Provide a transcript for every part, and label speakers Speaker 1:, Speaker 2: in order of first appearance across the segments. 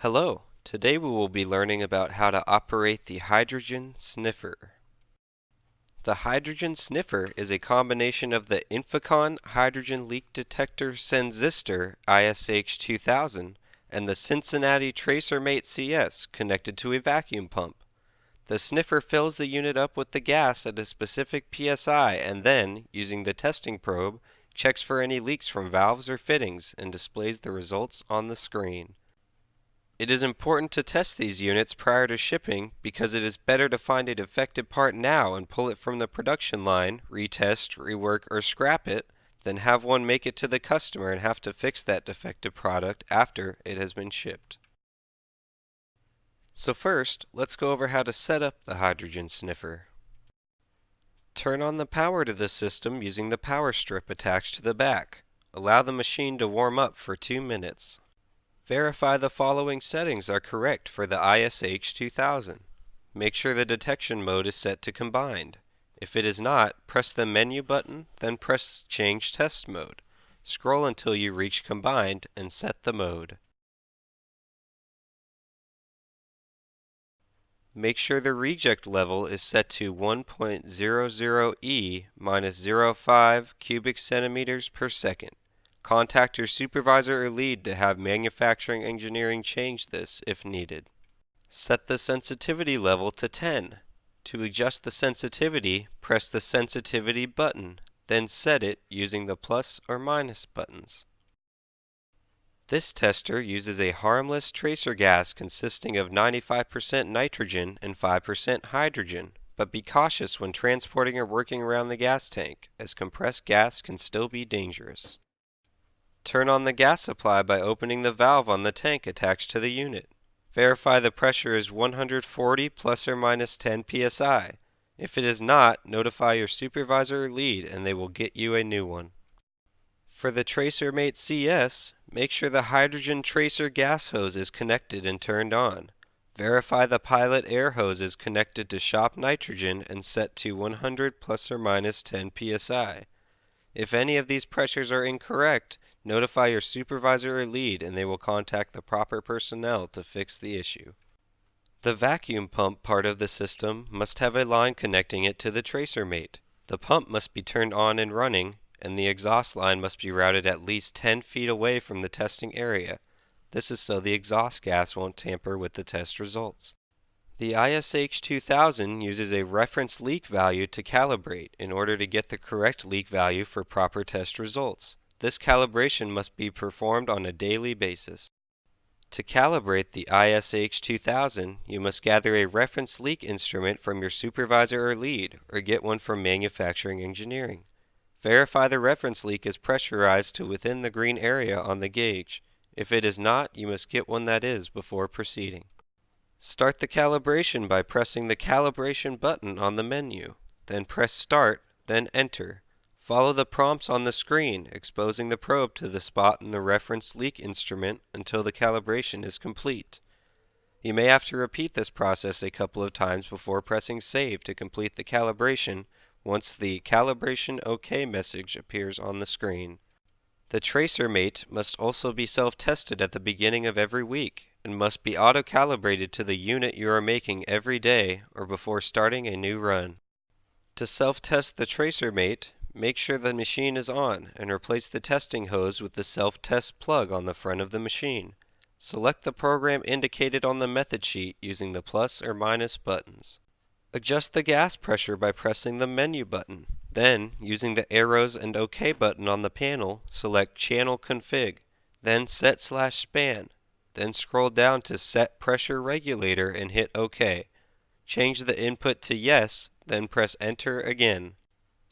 Speaker 1: Hello, today we will be learning about how to operate the hydrogen sniffer. The hydrogen sniffer is a combination of the Inficon hydrogen leak detector Sensistor ISH2000 and the Cincinnati TracerMate CS connected to a vacuum pump. The sniffer fills the unit up with the gas at a specific PSI and then, using the testing probe, checks for any leaks from valves or fittings and displays the results on the screen. It is important to test these units prior to shipping because it is better to find a defective part now and pull it from the production line, retest, rework, or scrap it, than have one make it to the customer and have to fix that defective product after it has been shipped. So first, let's go over how to set up the hydrogen sniffer. Turn on the power to the system using the power strip attached to the back. Allow the machine to warm up for 2 minutes. Verify the following settings are correct for the ISH2000. Make sure the detection mode is set to combined. If it is not, press the menu button, then press Change Test Mode. Scroll until you reach combined and set the mode. Make sure the reject level is set to 1.00 E minus 0.5 cubic centimeters per second. Contact your supervisor or lead to have manufacturing engineering change this if needed. Set the sensitivity level to 10. To adjust the sensitivity, press the sensitivity button, then set it using the plus or minus buttons. This tester uses a harmless tracer gas consisting of 95% nitrogen and 5% hydrogen, but be cautious when transporting or working around the gas tank, as compressed gas can still be dangerous. Turn on the gas supply by opening the valve on the tank attached to the unit. Verify the pressure is 140 plus or minus 10 psi. If it is not, notify your supervisor or lead and they will get you a new one. For the TracerMate CS, make sure the hydrogen tracer gas hose is connected and turned on. Verify the pilot air hose is connected to shop nitrogen and set to 100 plus or minus 10 psi. If any of these pressures are incorrect, notify your supervisor or lead and they will contact the proper personnel to fix the issue. The vacuum pump part of the system must have a line connecting it to the TracerMate. The pump must be turned on and running, and the exhaust line must be routed at least 10 feet away from the testing area. This is so the exhaust gas won't tamper with the test results. The ISH2000 uses a reference leak value to calibrate in order to get the correct leak value for proper test results. This calibration must be performed on a daily basis. To calibrate the ISH2000, you must gather a reference leak instrument from your supervisor or lead, or get one from manufacturing engineering. Verify the reference leak is pressurized to within the green area on the gauge. If it is not, you must get one that is before proceeding. Start the calibration by pressing the calibration button on the menu. Then press Start, then Enter. Follow the prompts on the screen, exposing the probe to the spot in the reference leak instrument until the calibration is complete. You may have to repeat this process a couple of times before pressing Save to complete the calibration once the Calibration OK message appears on the screen. The TracerMate must also be self-tested at the beginning of every week and must be auto-calibrated to the unit you are making every day or before starting a new run. To self-test the TracerMate, make sure the machine is on and replace the testing hose with the self-test plug on the front of the machine. Select the program indicated on the method sheet using the plus or minus buttons. Adjust the gas pressure by pressing the menu button. Then, using the arrows and OK button on the panel, select Channel Config, then Set/Span. Then scroll down to Set Pressure Regulator and hit OK. Change the input to Yes, then press Enter again.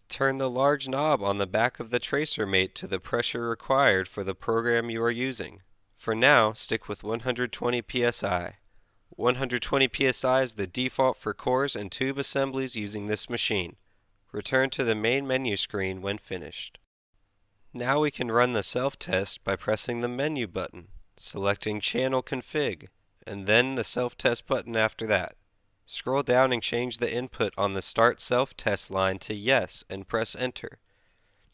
Speaker 1: Turn the large knob on the back of the TracerMate to the pressure required for the program you are using. For now, stick with 120 psi. 120 psi is the default for cores and tube assemblies using this machine. Return to the main menu screen when finished. Now we can run the self-test by pressing the menu button, selecting Channel Config, and then the self-test button after that. Scroll down and change the input on the Start Self-Test line to Yes and press Enter.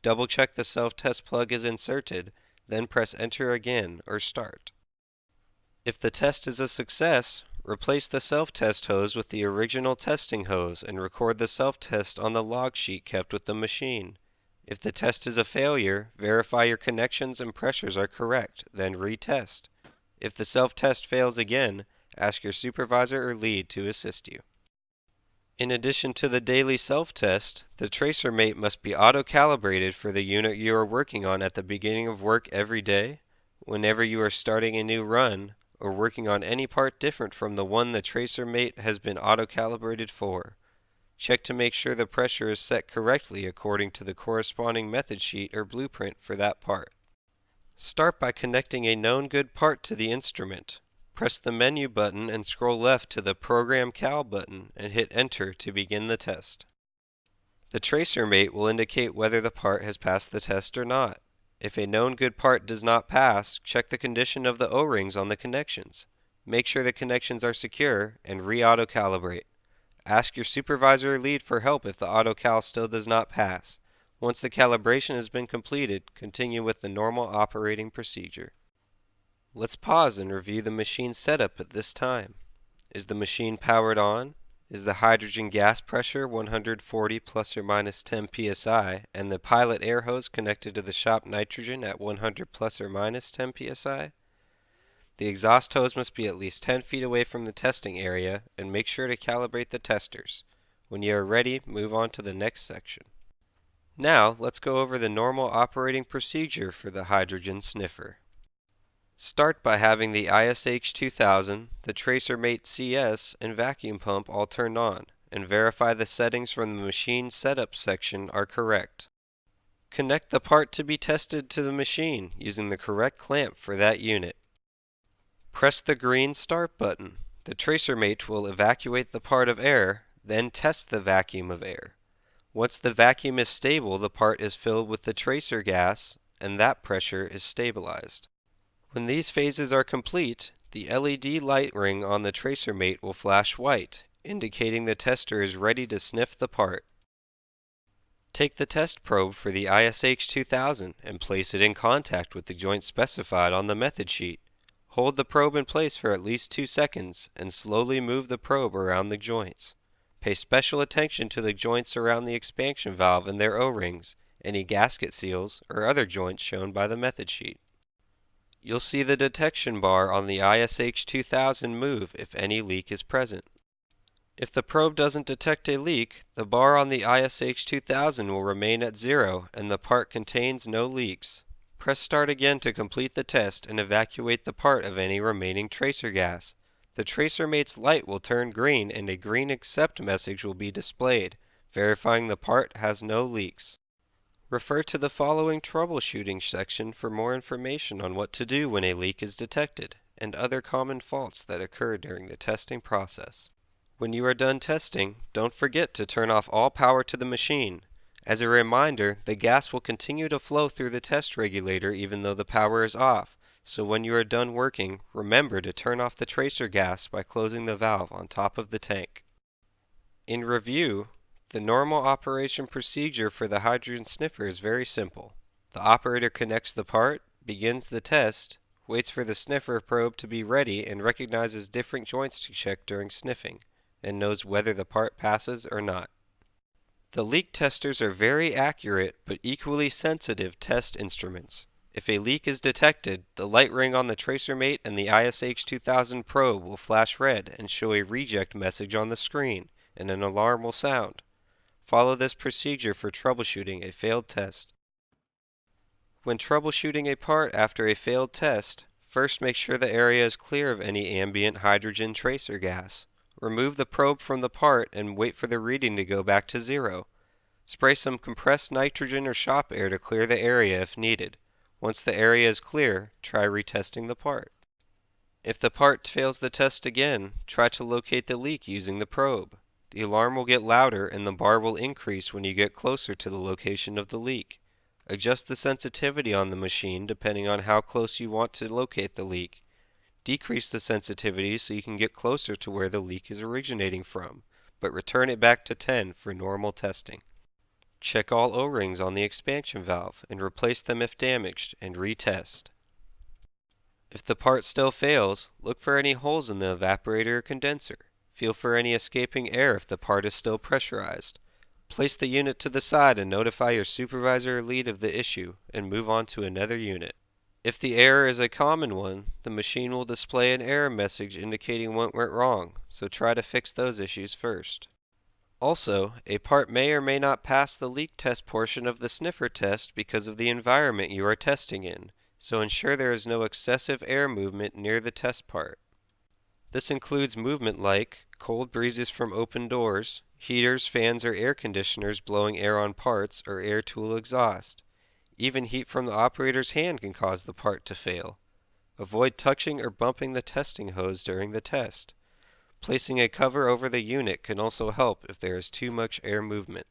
Speaker 1: Double-check the self-test plug is inserted, then press Enter again or Start. If the test is a success, replace the self-test hose with the original testing hose and record the self-test on the log sheet kept with the machine. If the test is a failure, verify your connections and pressures are correct, then retest. If the self-test fails again, ask your supervisor or lead to assist you. In addition to the daily self-test, the tracer mate must be auto-calibrated for the unit you are working on at the beginning of work every day, whenever you are starting a new run, or working on any part different from the one the tracer mate has been auto-calibrated for. Check to make sure the pressure is set correctly according to the corresponding method sheet or blueprint for that part. Start by connecting a known good part to the instrument. Press the menu button and scroll left to the Program Cal button and hit Enter to begin the test. The tracer mate will indicate whether the part has passed the test or not. If a known good part does not pass, check the condition of the O-rings on the connections. Make sure the connections are secure and re-auto-calibrate. Ask your supervisor or lead for help if the auto-cal still does not pass. Once the calibration has been completed, continue with the normal operating procedure. Let's pause and review the machine setup at this time. Is the machine powered on? Is the hydrogen gas pressure 140 plus or minus 10 psi and the pilot air hose connected to the shop nitrogen at 100 plus or minus 10 psi? The exhaust hose must be at least 10 feet away from the testing area and make sure to calibrate the testers. When you are ready, move on to the next section. Now, let's go over the normal operating procedure for the hydrogen sniffer. Start by having the ISH 2000, the tracer mate CS, and vacuum pump all turned on, and verify the settings from the machine setup section are correct. Connect the part to be tested to the machine using the correct clamp for that unit. Press the green Start button. The tracer mate will evacuate the part of air, then test the vacuum of air. Once the vacuum is stable, the part is filled with the tracer gas, and that pressure is stabilized. When these phases are complete, the LED light ring on the tracer mate will flash white, indicating the tester is ready to sniff the part. Take the test probe for the ISH 2000 and place it in contact with the joint specified on the method sheet. Hold the probe in place for at least 2 seconds and slowly move the probe around the joints. Pay special attention to the joints around the expansion valve and their O-rings, any gasket seals, or other joints shown by the method sheet. You'll see the detection bar on the ISH 2000 move if any leak is present. If the probe doesn't detect a leak, the bar on the ISH 2000 will remain at 0 and the part contains no leaks. Press Start again to complete the test and evacuate the part of any remaining tracer gas. The tracer mate's light will turn green and a green accept message will be displayed, verifying the part has no leaks. Refer to the following troubleshooting section for more information on what to do when a leak is detected and other common faults that occur during the testing process. When you are done testing, don't forget to turn off all power to the machine. As a reminder, the gas will continue to flow through the test regulator even though the power is off, so when you are done working, remember to turn off the tracer gas by closing the valve on top of the tank. In review, the normal operation procedure for the hydrogen sniffer is very simple. The operator connects the part, begins the test, waits for the sniffer probe to be ready and recognizes different joints to check during sniffing, and knows whether the part passes or not. The leak testers are very accurate but equally sensitive test instruments. If a leak is detected, the light ring on the tracer mate and the ISH 2000 probe will flash red and show a reject message on the screen, and an alarm will sound. Follow this procedure for troubleshooting a failed test. When troubleshooting a part after a failed test, first make sure the area is clear of any ambient hydrogen tracer gas. Remove the probe from the part and wait for the reading to go back to 0. Spray some compressed nitrogen or shop air to clear the area if needed. Once the area is clear, try retesting the part. If the part fails the test again, try to locate the leak using the probe. The alarm will get louder and the bar will increase when you get closer to the location of the leak. Adjust the sensitivity on the machine depending on how close you want to locate the leak. Decrease the sensitivity so you can get closer to where the leak is originating from, but return it back to 10 for normal testing. Check all O-rings on the expansion valve and replace them if damaged and retest. If the part still fails, look for any holes in the evaporator or condenser. Feel for any escaping air if the part is still pressurized. Place the unit to the side and notify your supervisor or lead of the issue, and move on to another unit. If the error is a common one, the machine will display an error message indicating what went wrong, so try to fix those issues first. Also, a part may or may not pass the leak test portion of the sniffer test because of the environment you are testing in, so ensure there is no excessive air movement near the test part. This includes movement like cold breezes from open doors, heaters, fans, or air conditioners blowing air on parts, or air tool exhaust. Even heat from the operator's hand can cause the part to fail. Avoid touching or bumping the testing hose during the test. Placing a cover over the unit can also help if there is too much air movement.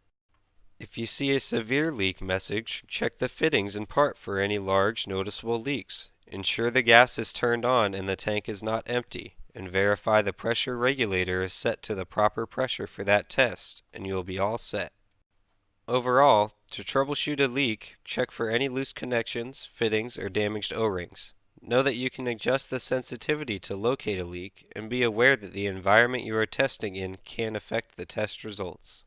Speaker 1: If you see a severe leak message, check the fittings and part for any large, noticeable leaks. Ensure the gas is turned on and the tank is not empty, and verify the pressure regulator is set to the proper pressure for that test, and you will be all set. Overall, to troubleshoot a leak, check for any loose connections, fittings, or damaged O-rings. Know that you can adjust the sensitivity to locate a leak, and be aware that the environment you are testing in can affect the test results.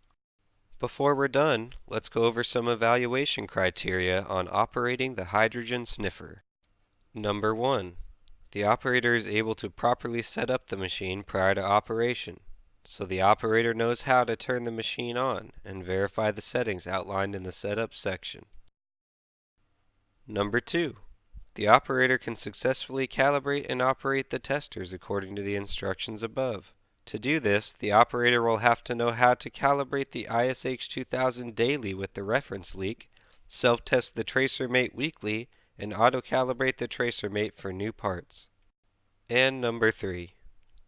Speaker 1: Before we're done, let's go over some evaluation criteria on operating the hydrogen sniffer. Number 1. The operator is able to properly set up the machine prior to operation, so the operator knows how to turn the machine on and verify the settings outlined in the setup section. Number 2. The operator can successfully calibrate and operate the testers according to the instructions above. To do this, the operator will have to know how to calibrate the ISH 2000 daily with the reference leak, self-test the tracer mate weekly, and auto-calibrate the tracer mate for new parts. And number 3.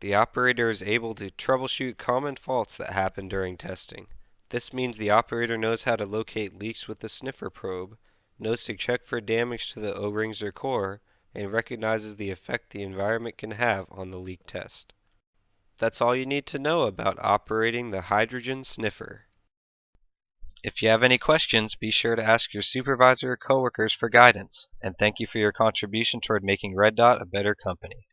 Speaker 1: The operator is able to troubleshoot common faults that happen during testing. This means the operator knows how to locate leaks with the sniffer probe, knows to check for damage to the O-rings or core, and recognizes the effect the environment can have on the leak test. That's all you need to know about operating the hydrogen sniffer. If you have any questions, be sure to ask your supervisor or coworkers for guidance, and thank you for your contribution toward making Red Dot a better company.